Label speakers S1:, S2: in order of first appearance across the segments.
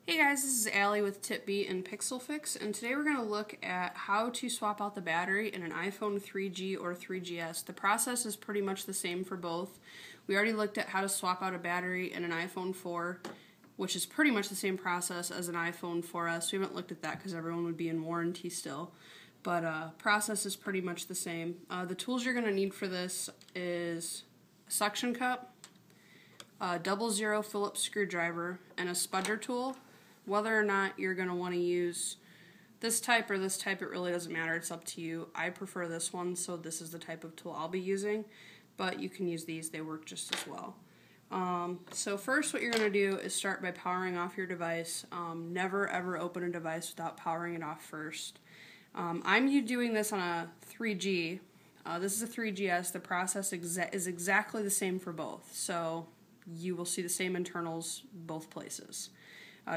S1: Hey guys, this is Allie with TipBeat and Pixel Fix, and today we're going to look at how to swap out the battery in an iPhone 3G or 3GS. The process is pretty much the same for both. We already looked at how to swap out a battery in an iPhone 4, which is pretty much the same process as an iPhone 4S. We haven't looked at that because everyone would be in warranty still, but process is pretty much the same. The tools you're going to need for this is a suction cup, a 00 Phillips screwdriver, and a spudger tool. Whether or not you're going to want to use this type or this type, it really doesn't matter. It's up to you. I prefer this one, so this is the type of tool I'll be using, but you can use these. They work just as well. So first what you're going to do is start by powering off your device. Never ever open a device without powering it off first. I'm doing this on a 3G. This is a 3GS. The process is exactly the same for both, so you will see the same internals both places.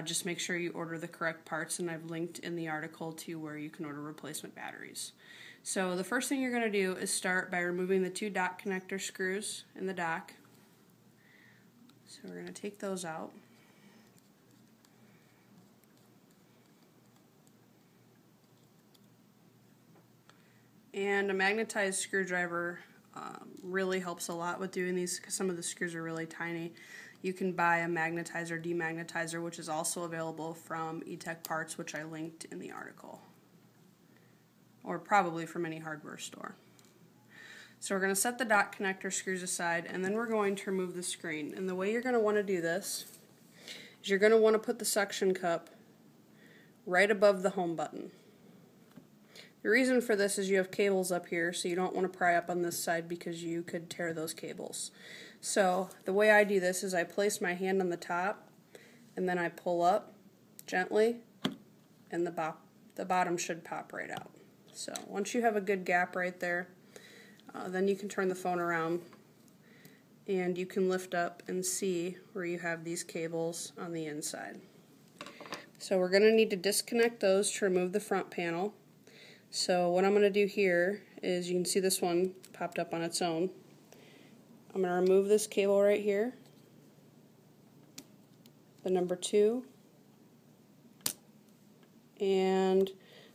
S1: Just make sure you order the correct parts, and I've linked in the article to where you can order replacement batteries. So the first thing you're going to do is start by removing the two dock connector screws in the dock. So we're going to take those out. And a magnetized screwdriver really helps a lot with doing these because some of the screws are really tiny. You can buy a magnetizer, demagnetizer, which is also available from eTech Parts, which I linked in the article, or probably from any hardware store. So we're going to set the dock connector screws aside, and then we're going to remove the screen. And the way you're going to want to do this is you're going to want to put the suction cup right above the home button. The reason for this is you have cables up here, so you don't want to pry up on this side because you could tear those cables. So the way I do this is I place my hand on the top, and then I pull up gently, and the bottom should pop right out. So once you have a good gap right there, then you can turn the phone around, and you can lift up and see where you have these cables on the inside. So we're going to need to disconnect those to remove the front panel. So what I'm going to do here is, you can see this one popped up on its own. I'm going to remove this cable right here, the number 2, and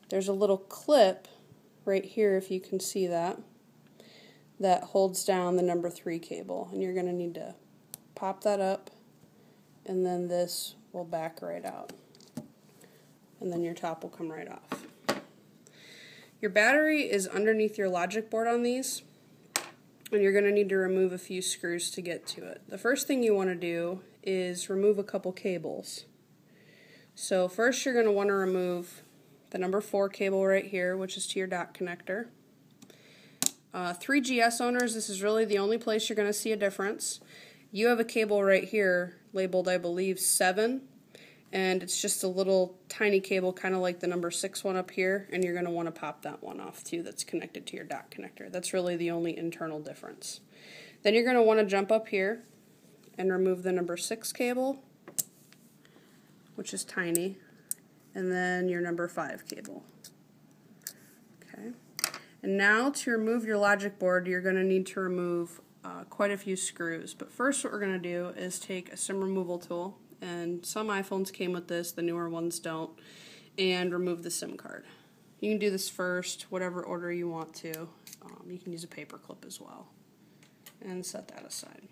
S1: there's a little clip right here, if you can see that, that holds down the number 3 cable, and you're going to need to pop that up, and then this will back right out, and then your top will come right off. Your battery is underneath your logic board on these, and you're going to need to remove a few screws to get to it. The first thing you want to do is remove a couple cables. So first you're going to want to remove the number 4 cable right here, which is to your dock connector. 3GS owners, this is really the only place you're going to see a difference. You have a cable right here labeled, I believe, 7, and it's just a little tiny cable, kind of like the number 6 one up here, and you're going to want to pop that one off too, that's connected to your dock connector. That's really the only internal difference. Then you're going to want to jump up here and remove the number 6 cable, which is tiny, and then your number 5 cable. Okay. And now to remove your logic board, you're going to need to remove quite a few screws. But first what we're going to do is take a SIM removal tool, and some iPhones came with this, the newer ones don't, and remove the SIM card. You can do this first, whatever order you want to. You can use a paper clip as well, and set that aside.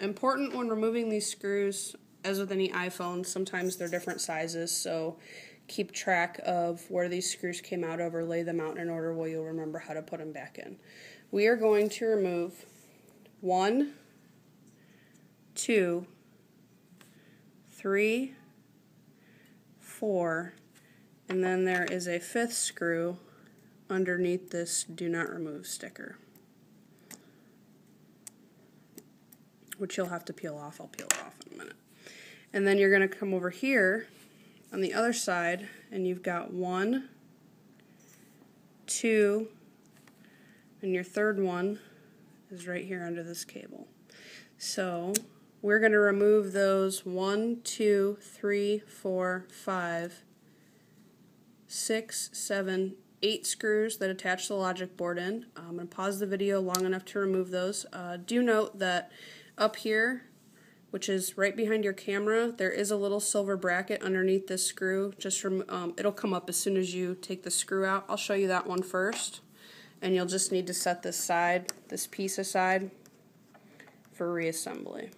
S1: Important when removing these screws, as with any iPhone, sometimes they're different sizes, so keep track of where these screws came out of, or lay them out in an order where you'll remember how to put them back in. We are going to remove 1, 2, 3, 4, and then there is a 5th screw underneath this do not remove sticker, which you'll have to peel off. I'll peel it off in a minute. And then you're going to come over here on the other side, and you've got 1, 2, and your 3rd one is right here under this cable. So we're going to remove those 1, 2, 3, 4, 5, 6, 7, 8 screws that attach the logic board in. I'm going to pause the video long enough to remove those. Do note that up here which is right behind your camera. There is a little silver bracket underneath this screw. Just it'll come up as soon as you take the screw out. I'll show you that one first. And you'll just need to set this piece aside for reassembly.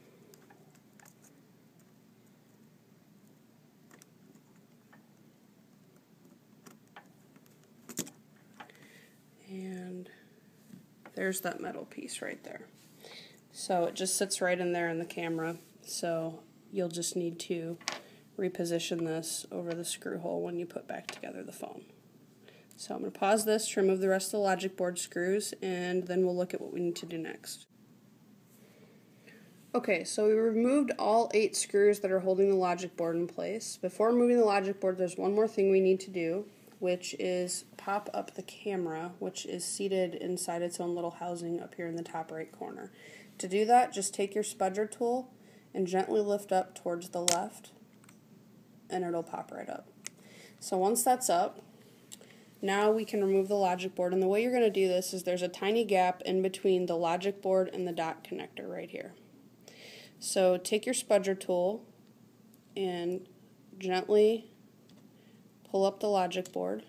S1: And there's that metal piece right there. So it just sits right in there in the camera. So you'll just need to reposition this over the screw hole when you put back together the phone. So I'm going to pause this to remove the rest of the logic board screws, and then we'll look at what we need to do next. Okay, so we removed all 8 screws that are holding the logic board in place. Before removing the logic board, there's one more thing we need to do, which is pop up the camera, which is seated inside its own little housing up here in the top right corner. To do that, just take your spudger tool and gently lift up towards the left, and it'll pop right up. So once that's up, now we can remove the logic board, and the way you're going to do this is there's a tiny gap in between the logic board and the dot connector right here. So take your spudger tool and gently pull up the logic board.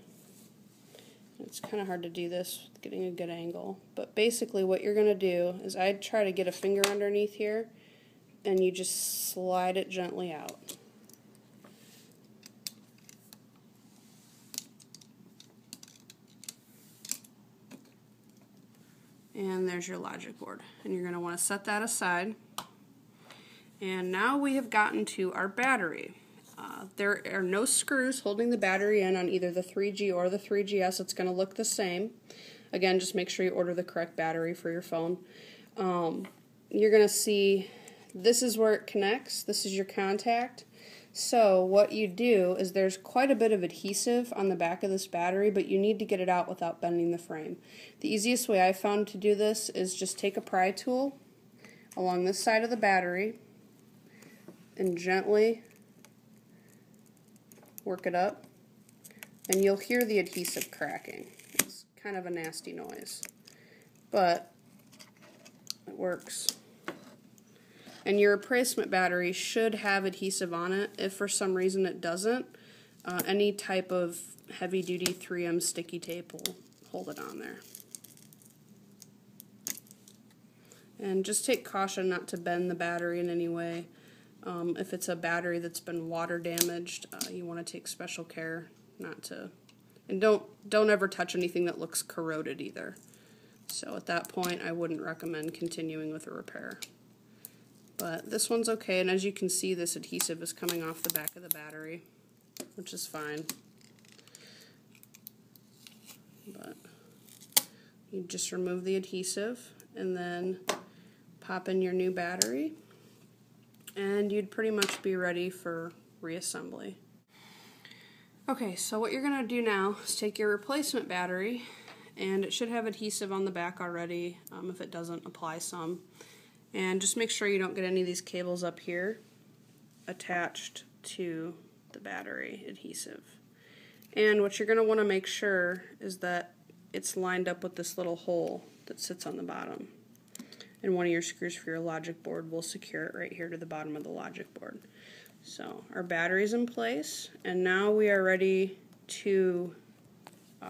S1: It's kind of hard to do this with getting a good angle, but basically what you're going to do is I'd try to get a finger underneath here, and you just slide it gently out. And there's your logic board. And you're going to want to set that aside. And now we have gotten to our battery. There are no screws holding the battery in on either the 3G or the 3GS. It's going to look the same. Again, just make sure you order the correct battery for your phone. You're going to see this is where it connects. This is your contact. So what you do is there's quite a bit of adhesive on the back of this battery, but you need to get it out without bending the frame. The easiest way I found to do this is just take a pry tool along this side of the battery and gently work it up, and you'll hear the adhesive cracking. It's kind of a nasty noise, but it works. And your replacement battery should have adhesive on it. If for some reason it doesn't, any type of heavy-duty 3M sticky tape will hold it on there. And just take caution not to bend the battery in any way. If it's a battery that's been water damaged, you want to take special care not to. And don't ever touch anything that looks corroded either. So at that point, I wouldn't recommend continuing with a repair. But this one's okay, and as you can see, this adhesive is coming off the back of the battery, which is fine. But you just remove the adhesive and then pop in your new battery, and you'd pretty much be ready for reassembly. Okay, so what you're going to do now is take your replacement battery, and it should have adhesive on the back already. If it doesn't, apply some. And just make sure you don't get any of these cables up here attached to the battery adhesive. And what you're going to want to make sure is that it's lined up with this little hole that sits on the bottom. And one of your screws for your logic board will secure it right here to the bottom of the logic board. So our battery's in place, and now we are ready to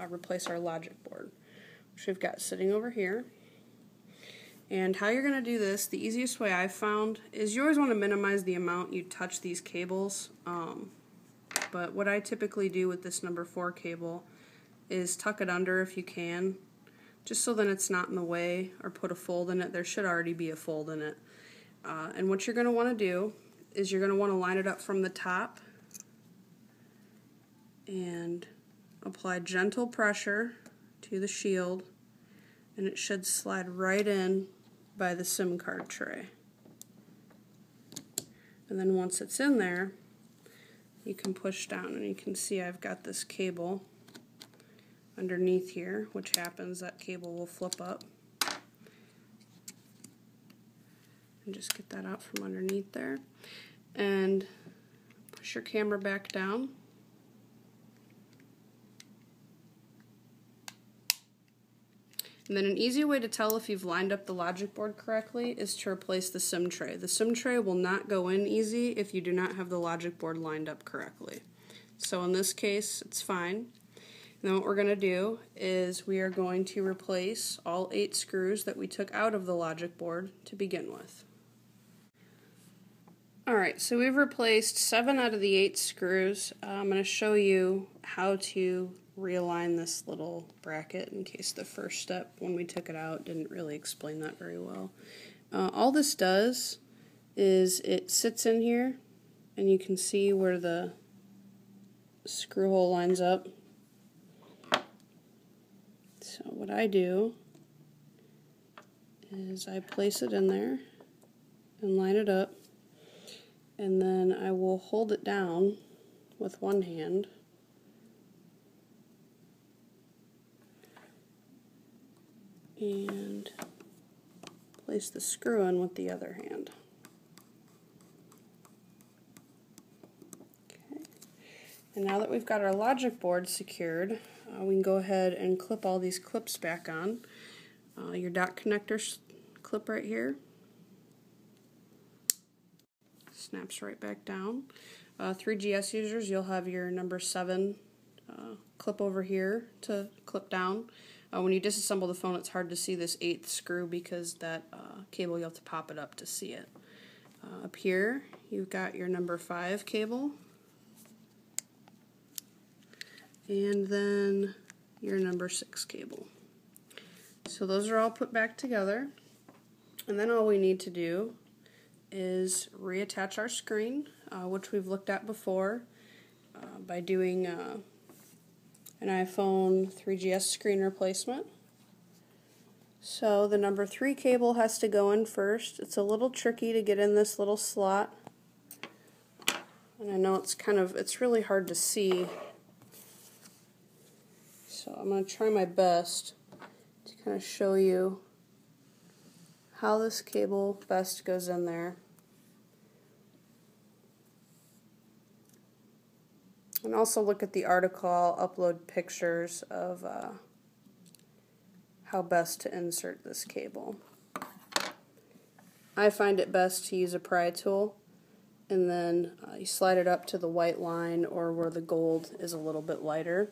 S1: replace our logic board, which we've got sitting over here. And how you're going to do this, the easiest way I've found, is you always want to minimize the amount you touch these cables. But what I typically do with this number 4 cable is tuck it under if you can, just so that it's not in the way, or put a fold in it. There should already be a fold in it. And what you're going to want to do is you're going to want to line it up from the top and apply gentle pressure to the shield, and it should slide right in by the SIM card tray. And then once it's in there, you can push down, and you can see I've got this cable underneath here, which happens, that cable will flip up. And just get that out from underneath there. And push your camera back down. And then an easy way to tell if you've lined up the logic board correctly is to replace the SIM tray. The SIM tray will not go in easy if you do not have the logic board lined up correctly. So in this case, it's fine. And then what we're going to do is we are going to replace all 8 screws that we took out of the logic board to begin with. Alright, so we've replaced 7 out of the 8 screws. I'm going to show you how to realign this little bracket in case the first step when we took it out didn't really explain that very well. All this does is it sits in here and you can see where the screw hole lines up. So what I do is I place it in there and line it up, and then I will hold it down with one hand and place the screw in with the other hand. Okay. And now that we've got our logic board secured, we can go ahead and clip all these clips back on. Your dot connector clip right here snaps right back down. 3GS users, you'll have your number 7 clip over here to clip down. When you disassemble the phone, it's hard to see this 8th screw because that cable, you have to pop it up to see it. Up here, you've got your number 5 cable, and then your number 6 cable. So those are all put back together, and then all we need to do is reattach our screen, which we've looked at before by doing an iPhone 3GS screen replacement. So the number 3 cable has to go in first. It's a little tricky to get in this little slot, and I know it's really hard to see, so I'm going to try my best to kind of show you how this cable best goes in there. And also look at the article. I'll upload pictures of how best to insert this cable. I find it best to use a pry tool, and then you slide it up to the white line or where the gold is a little bit lighter,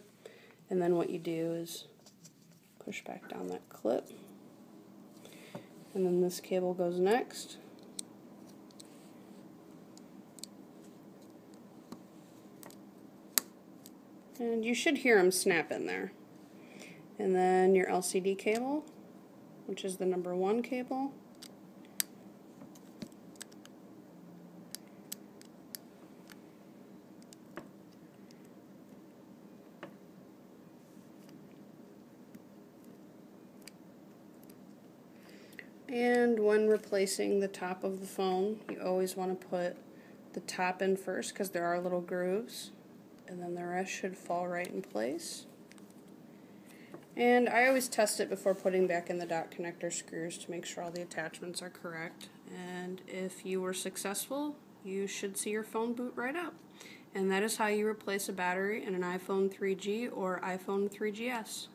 S1: and then what you do is push back down that clip, and then this cable goes next. And you should hear them snap in there. And then your LCD cable, which is the number 1 cable. And when replacing the top of the phone, you always want to put the top in first because there are little grooves, and then the rest should fall right in place. And I always test it before putting back in the dot connector screws to make sure all the attachments are correct. And if you were successful, you should see your phone boot right up. And that is how you replace a battery in an iPhone 3G or iPhone 3GS.